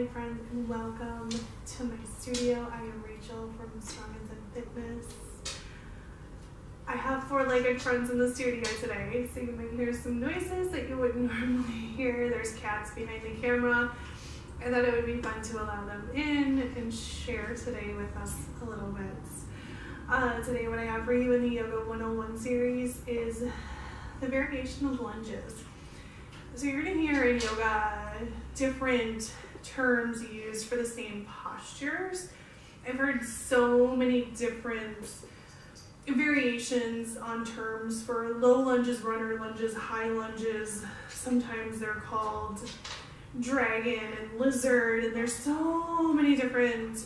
my friends, and welcome to my studio. I am Rachel from Strong and Zen Fitness. I have 4-legged friends in the studio today, so you might hear some noises that you wouldn't normally hear. There's cats behind the camera. I thought it would be fun to allow them in and share today with us a little bit. Today what I have for you in the Yoga 101 series is the variation of lunges. So you're going to hear in yoga different terms used for the same postures. I've heard so many different variations on terms for low lunges, runner lunges, high lunges. Sometimes they're called dragon and lizard, and there's so many different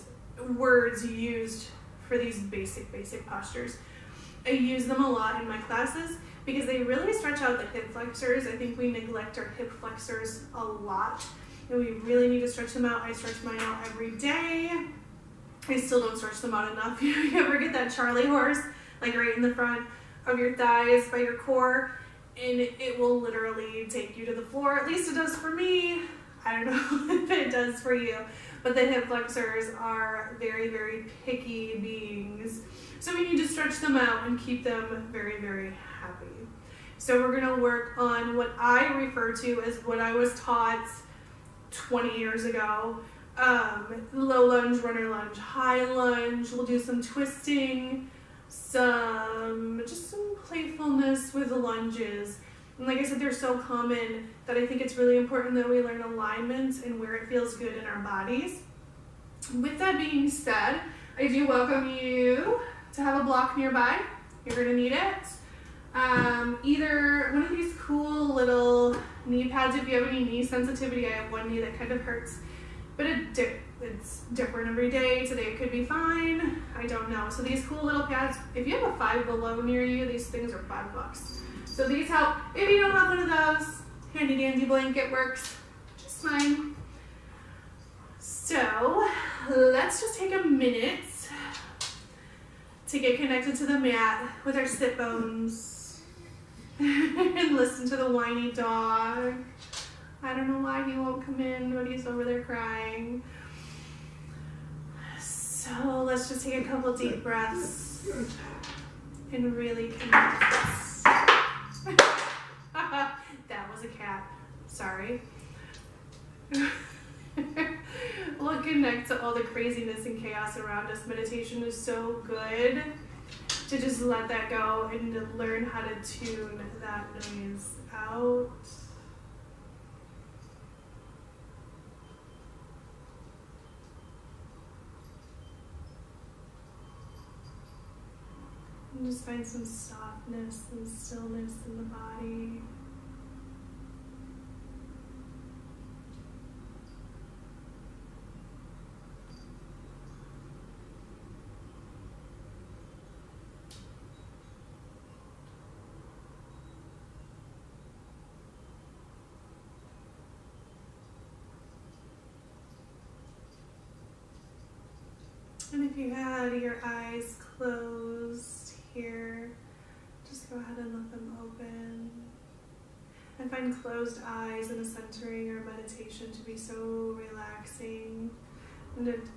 words used for these basic postures. I use them a lot in my classes because they really stretch out the hip flexors. I think we neglect our hip flexors a lot, and we really need to stretch them out. I stretch mine out every day. I still don't stretch them out enough. You ever get that Charlie horse, like right in the front of your thighs by your core, and it will literally take you to the floor. At least it does for me. I don't know if it does for you, but the hip flexors are very, very picky beings. So we need to stretch them out and keep them very, very happy. So we're gonna work on what I refer to as what I was taught 20 years ago. Low lunge, runner lunge, high lunge. We'll do some twisting, just some playfulness with the lunges. And like I said, they're so common that I think it's really important that we learn alignment and where it feels good in our bodies. With that being said, I do welcome you to have a block nearby. You're gonna need it. Either one of these cool little knee pads. If you have any knee sensitivity, I have one knee that kind of hurts, but it's different every day. Today it could be fine. I don't know. So these cool little pads, if you have a Five Below near you, these things are $5. So these help. If you don't have one of those, handy dandy blanket works just fine. So let's just take a minute to get connected to the mat with our sit bones and listen to the whiny dog. I don't know why he won't come in, but he's over there crying. So let's just take a couple deep breaths and really connect. That was a cat. Sorry. We'll connect to all the craziness and chaos around us. Meditation is so good to just let that go and to learn how to tune that noise out. And just find some softness and stillness in the body. And if you had your eyes closed here, just go ahead and let them open. I find closed eyes in a centering or meditation to be so relaxing, and it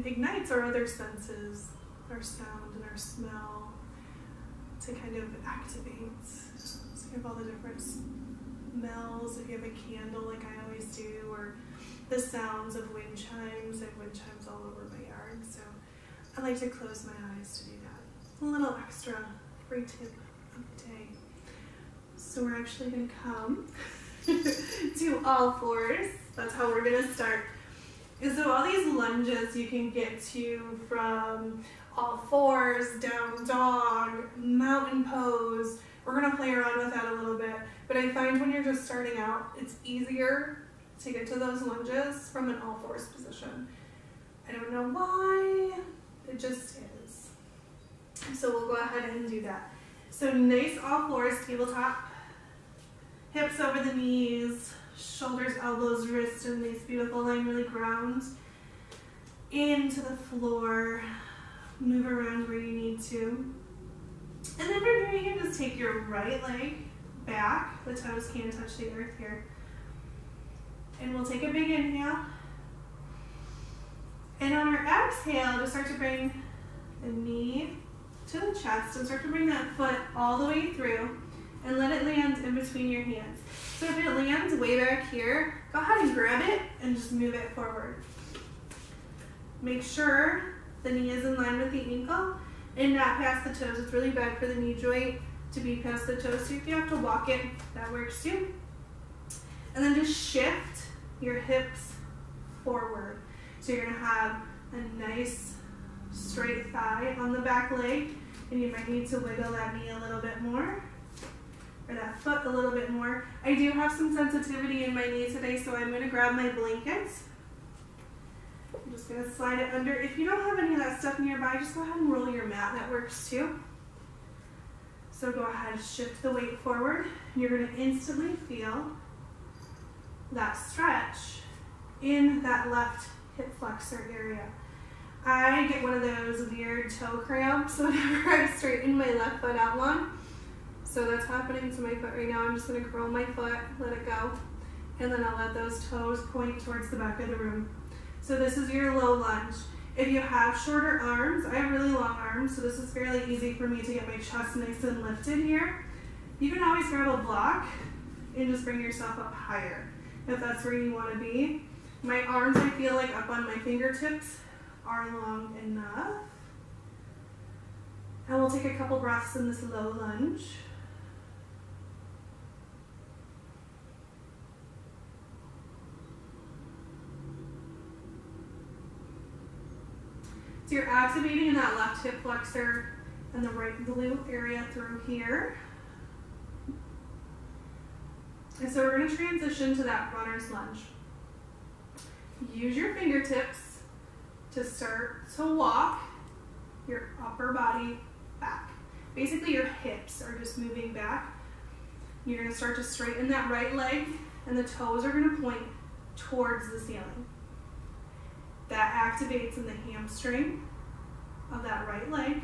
ignites our other senses, our sound and our smell, to kind of activate. So you have all the different smells. If you have a candle like I always do, or the sounds of wind chimes. I have wind chimes all over my yard, so I like to close my eyes to do that. A little extra free tip of the day. So we're actually going to come to all fours. That's how we're going to start. So all these lunges you can get to from all fours, down dog, mountain pose. We're going to play around with that a little bit, but I find when you're just starting out, it's easier to get to those lunges from an all fours position. I don't know why, it just is. So we'll go ahead and do that. So nice all fours, tabletop, hips over the knees, shoulders, elbows, wrists in this beautiful line, really ground into the floor. Move around where you need to. And then from here you can just take your right leg back, the toes can touch the earth here. And we'll take a big inhale. And on our exhale, just start to bring the knee to the chest and start to bring that foot all the way through and let it land in between your hands. So if it lands way back here, go ahead and grab it and just move it forward. Make sure the knee is in line with the ankle and not past the toes. It's really bad for the knee joint to be past the toes. So if you have to walk it, that works too. And then just shift your hips forward. So you're gonna have a nice straight thigh on the back leg, and you might need to wiggle that knee a little bit more, or that foot a little bit more. I do have some sensitivity in my knee today, so I'm gonna grab my blankets. I'm just gonna slide it under. If you don't have any of that stuff nearby, just go ahead and roll your mat, that works too. So go ahead, shift the weight forward. You're gonna instantly feel that stretch in that left hip flexor area. I get one of those weird toe cramps whenever I straighten my left foot out long. So that's happening to my foot right now. I'm just gonna curl my foot, let it go, and then I'll let those toes point towards the back of the room. So this is your low lunge. If you have shorter arms, I have really long arms, so this is fairly easy for me to get my chest nice and lifted here. You can always grab a block and just bring yourself up higher if that's where you want to be. My arms, I feel like up on my fingertips, are long enough. And we'll take a couple breaths in this low lunge. So you're activating in that left hip flexor and the right glute area through here. And so we're going to transition to that runner's lunge. Use your fingertips to start to walk your upper body back. Basically your hips are just moving back. You're going to start to straighten that right leg, and the toes are going to point towards the ceiling. That activates in the hamstring of that right leg.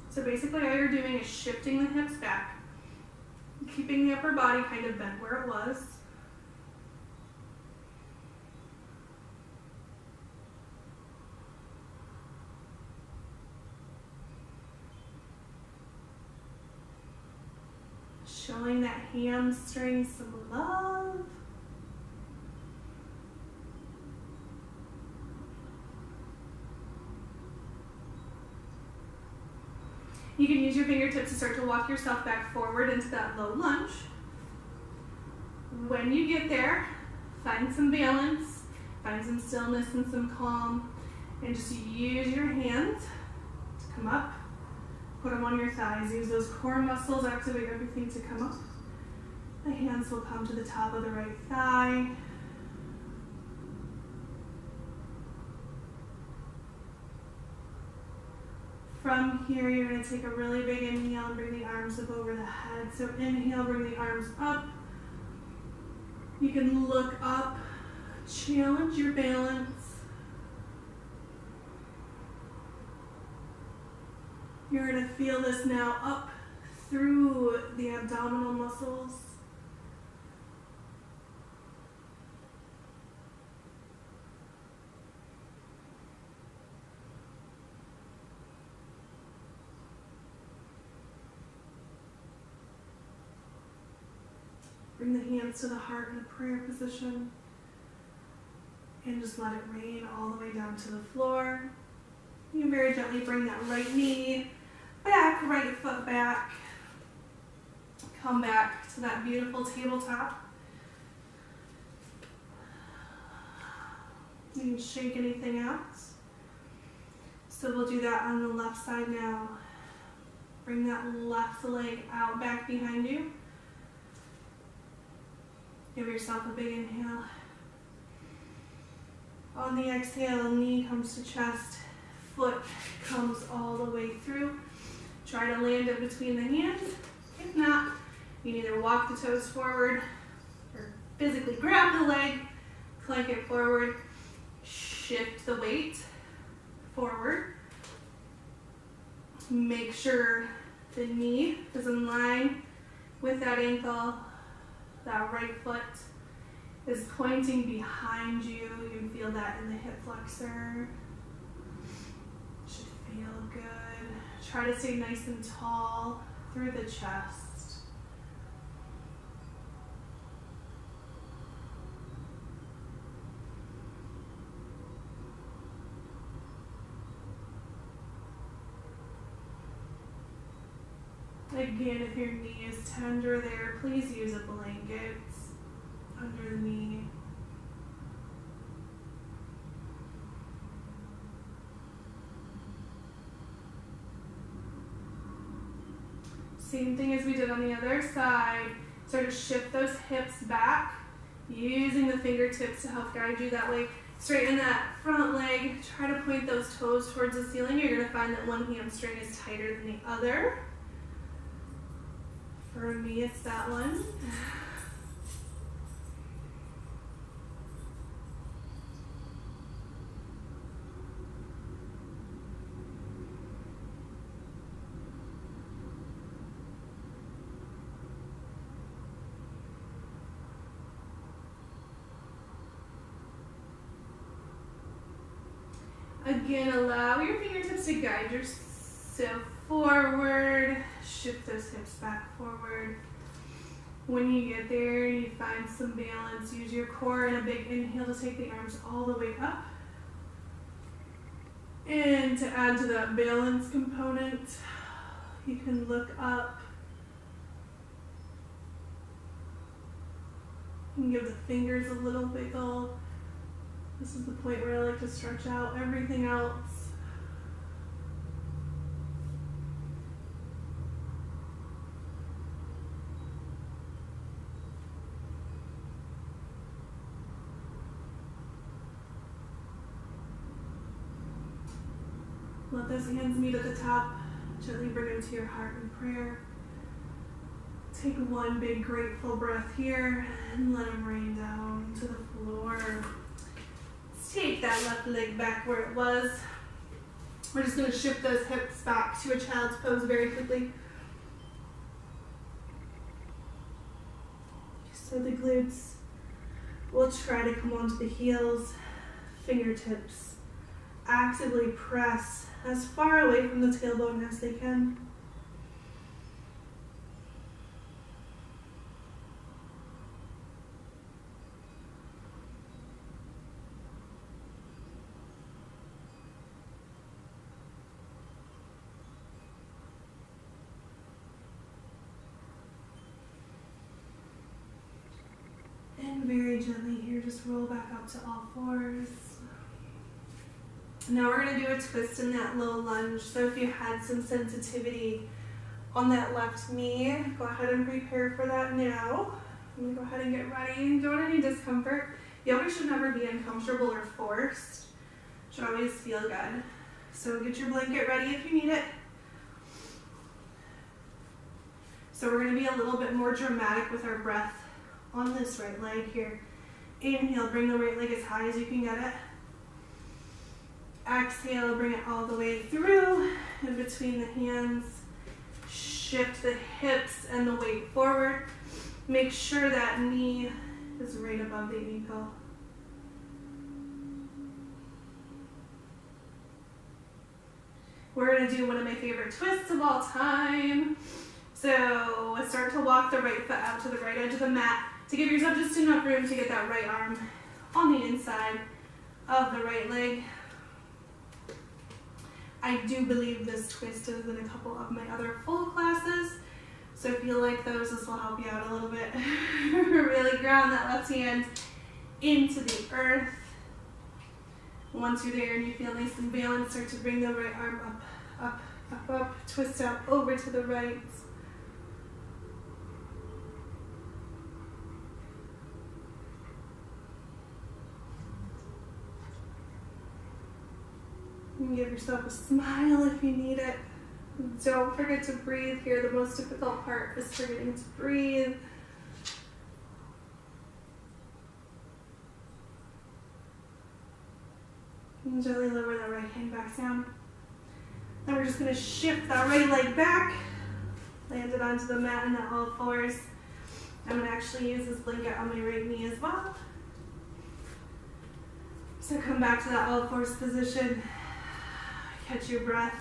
So basically all you're doing is shifting the hips back, keeping the upper body kind of bent where it was. Showing that hamstring some love. You can use your fingertips to start to walk yourself back forward into that low lunge. When you get there, find some balance, find some stillness and some calm, and just use your hands to come up. Put them on your thighs. Use those core muscles, activate everything to come up. The hands will come to the top of the right thigh. From here, you're going to take a really big inhale and bring the arms up over the head. So inhale, bring the arms up. You can look up, challenge your balance. You're going to feel this now up through the abdominal muscles. Bring the hands to the heart in a prayer position. And just let it rain all the way down to the floor. You can very gently bring that right knee back, right foot back. Come back to that beautiful tabletop. You can shake anything out. So we'll do that on the left side now. Bring that left leg out back behind you. Give yourself a big inhale. On the exhale, knee comes to chest, foot comes all the way through. Try to land it between the hands. If not, you can either walk the toes forward or physically grab the leg, plank it forward, shift the weight forward. Make sure the knee is in line with that ankle. That right foot is pointing behind you. You can feel that in the hip flexor. Should feel good. Try to stay nice and tall through the chest. Again, if your knee is tender there, please use a blanket under the knee. Same thing as we did on the other side. Start to shift those hips back, using the fingertips to help guide you that way. Straighten that front leg. Try to point those toes towards the ceiling. You're going to find that one hamstring is tighter than the other. For me, it's that one. Again, allow your fingertips to guide yourself forward. Shift those hips back forward. When you get there, you find some balance. Use your core and a big inhale to take the arms all the way up. And to add to that balance component, you can look up. You can give the fingers a little wiggle. This is the point where I like to stretch out everything else. Let those hands meet at the top. Gently bring them to your heart in prayer. Take one big grateful breath here and let them rain down to the floor. Let's take that left leg back where it was. We're just going to shift those hips back to a child's pose very quickly. So the glutes will try to come onto the heels, fingertips. Actively press as far away from the tailbone as they can. And very gently here, just roll back up to all fours. Now we're going to do a twist in that low lunge. So if you had some sensitivity on that left knee, go ahead and prepare for that now. I'm going to go ahead and get ready. Don't want any discomfort. Yoga should never be uncomfortable or forced. It should always feel good. So get your blanket ready if you need it. So we're going to be a little bit more dramatic with our breath on this right leg here. Inhale, bring the right leg as high as you can get it. Exhale, bring it all the way through in between the hands. Shift the hips and the weight forward. Make sure that knee is right above the ankle. We're going to do one of my favorite twists of all time. So start to walk the right foot out to the right edge of the mat to give yourself just enough room to get that right arm on the inside of the right leg. I do believe this twist is in a couple of my other full classes. So if you like those, this will help you out a little bit. Really ground that left hand into the earth. Once you're there and you feel nice and balanced, start to bring the right arm up, up, up, up. Twist out over to the right. You can give yourself a smile if you need it. Don't forget to breathe here. The most difficult part is forgetting to breathe. And gently lower that right hand back down. Then we're just going to shift that right leg back. Landed onto the mat in the all fours. I'm gonna actually use this blanket on my right knee as well. So come back to that all fours position. Catch your breath.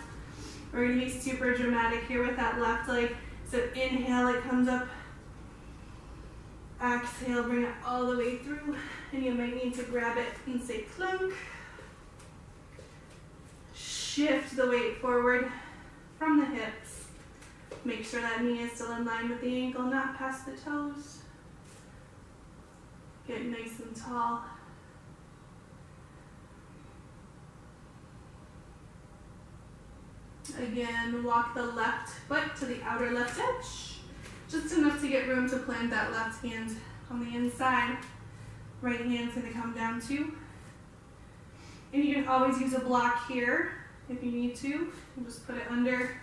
We're gonna be super dramatic here with that left leg. So inhale, it comes up. Exhale, bring it all the way through. And you might need to grab it and say clunk. Shift the weight forward from the hips. Make sure that knee is still in line with the ankle, not past the toes. Get nice and tall. Again, walk the left foot to the outer left edge. Just enough to get room to plant that left hand on the inside. Right hand's gonna come down too. And you can always use a block here if you need to. And just put it under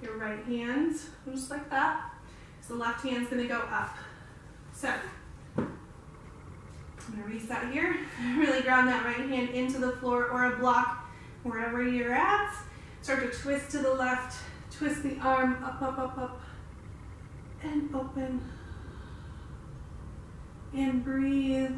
your right hand, just like that. So the left hand's gonna go up. So, I'm gonna reset here. Really ground that right hand into the floor or a block wherever you're at. Start to twist to the left, twist the arm up, up, up, up, and open. And breathe.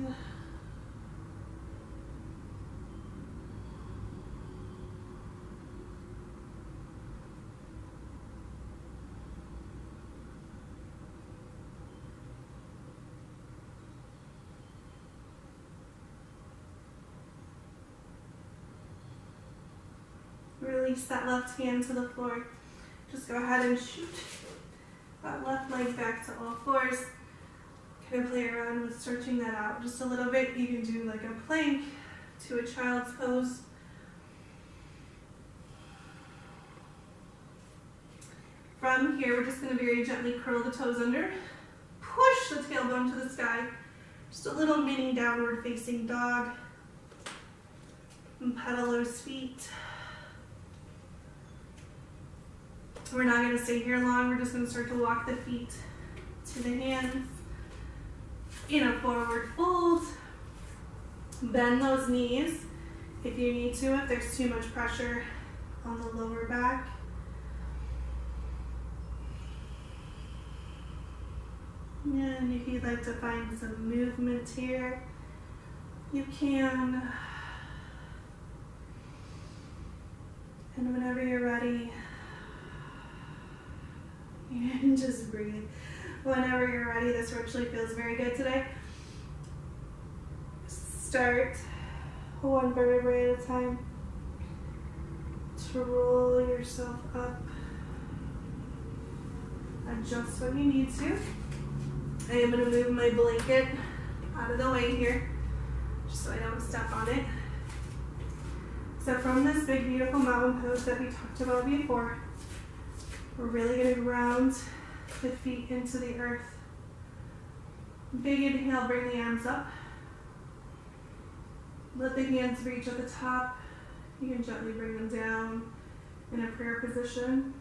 Release that left hand to the floor. Just go ahead and shoot that left leg back to all fours. Kind of play around with stretching that out just a little bit. You can do like a plank to a child's pose. From here, we're just going to very gently curl the toes under. Push the tailbone to the sky. Just a little mini downward facing dog. And pedal those feet. We're not going to stay here long. We're just going to start to walk the feet to the hands in a forward fold. Bend those knees if you need to, if there's too much pressure on the lower back. And if you'd like to find some movement here, you can. And whenever you're ready, and just breathe. Whenever you're ready, this actually feels very good today. Start one vertebrae at a time to roll yourself up. Adjust when you need to. I am going to move my blanket out of the way here, just so I don't step on it. So from this big, beautiful mountain pose that we talked about before, we're really going to ground the feet into the earth. Big inhale, bring the arms up. Let the hands reach at the top. You can gently bring them down in a prayer position.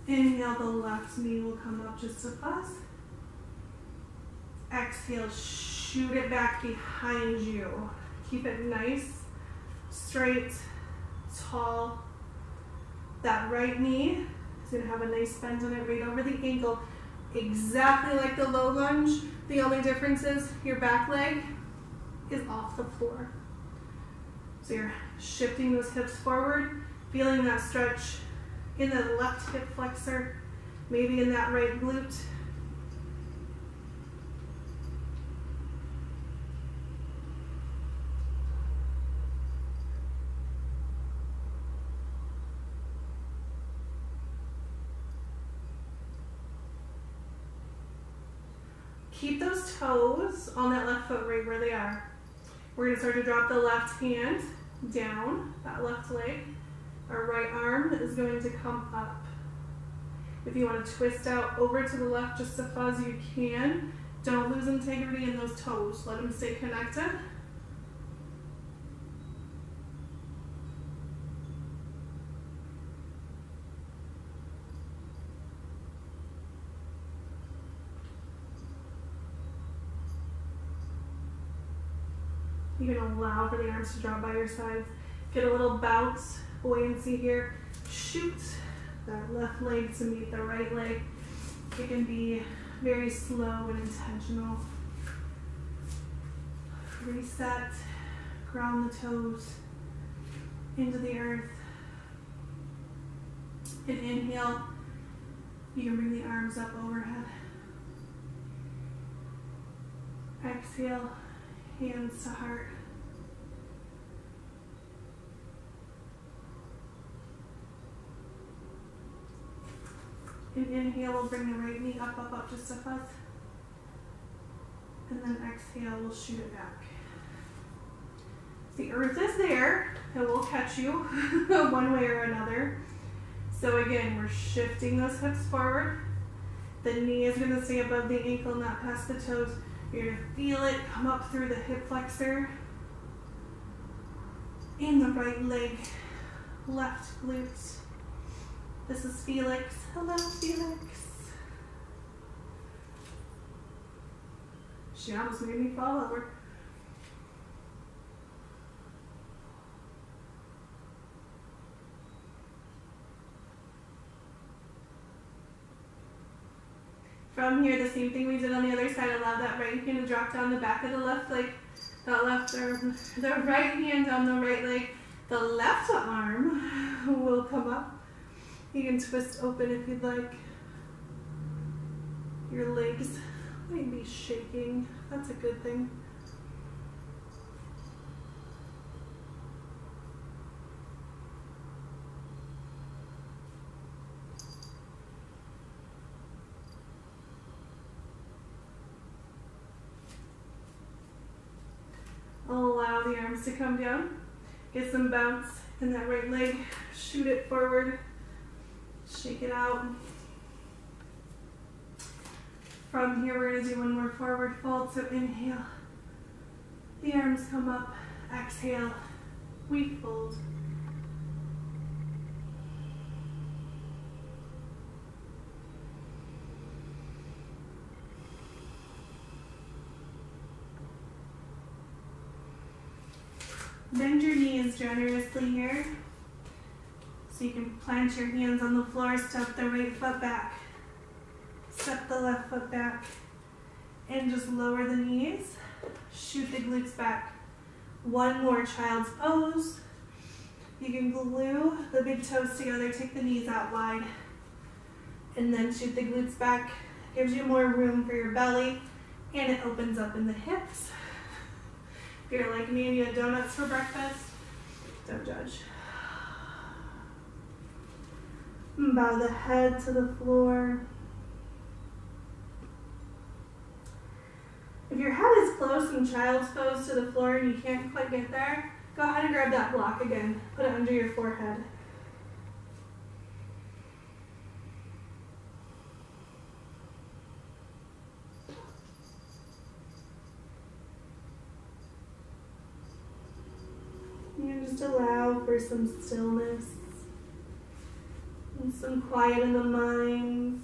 Inhale, the left knee will come up just a buzz. Exhale, shoot it back behind you. Keep it nice, straight, tall. That right knee is going to have a nice bend on it right over the ankle, exactly like the low lunge. The only difference is your back leg is off the floor. So you're shifting those hips forward, feeling that stretch in the left hip flexor, maybe in that right glute. Keep those toes on that left foot right where they are. We're going to start to drop the left hand down, that left leg. Our right arm is going to come up. If you want to twist out over to the left just a fuzz, you can. Don't lose integrity in those toes. Let them stay connected. You can allow for the arms to drop by your sides. Get a little bounce, buoyancy here. Shoot that left leg to meet the right leg. It can be very slow and intentional. Reset, ground the toes into the earth. And inhale, you can bring the arms up overhead. Exhale, hands to heart. And inhale, we'll bring the right knee up, up, up just a fuzz. And then exhale, we'll shoot it back. The earth is there, it will catch you one way or another. So again, we're shifting those hips forward. The knee is going to stay above the ankle, not past the toes. You're going to feel it come up through the hip flexor. And the right leg, left glute. This is Felix. Hello, Felix. She almost made me fall over. From here, the same thing we did on the other side. Allow that right hand to drop down the back of the left leg. That left arm, the right hand on the right leg. The left arm will come up. You can twist open if you'd like. Your legs might be shaking. That's a good thing. Allow the arms to come down. Get some bounce in that right leg. Shoot it forward. Shake it out. From here, we're going to do one more forward fold. So inhale. The arms come up. Exhale. We fold. Bend your knees generously here. So you can plant your hands on the floor, step the right foot back, step the left foot back, and just lower the knees. Shoot the glutes back. One more child's pose. You can glue the big toes together, take the knees out wide, and then shoot the glutes back. Gives you more room for your belly, and it opens up in the hips. If you're like me and you had donuts for breakfast, don't judge. Bow the head to the floor. If your head is close in child's pose to the floor and you can't quite get there, go ahead and grab that block again. Put it under your forehead. And just allow for some stillness and some quiet in the mind.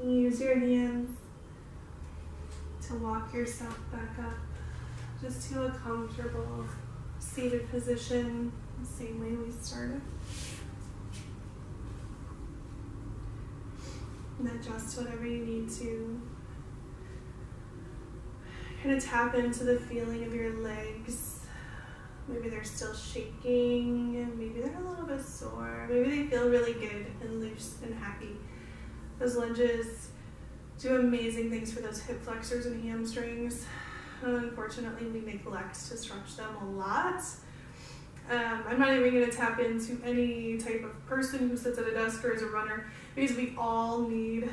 Use your hands to walk yourself back up just to a comfortable seated position, the same way we started. And adjust whatever you need to. Kind of tap into the feeling of your legs. Maybe they're still shaking, and maybe they're a little bit sore. Maybe they feel really good and loose and happy. Those lunges do amazing things for those hip flexors and hamstrings. Unfortunately, we neglect to stretch them a lot. I'm not even going to tap into any type of person who sits at a desk or is a runner, because we all need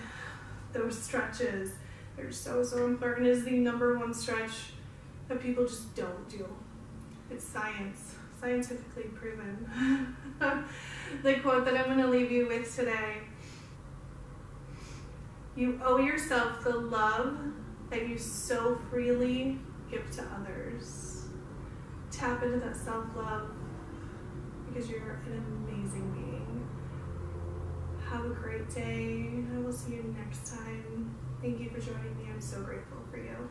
those stretches. They're so, so important. It is the number one stretch that people just don't do. It's science, scientifically proven. The quote that I'm going to leave you with today: you owe yourself the love that you so freely give to others. Tap into that self-love, because you're an amazing being. Have a great day. I will see you next time. Thank you for joining me. I'm so grateful for you.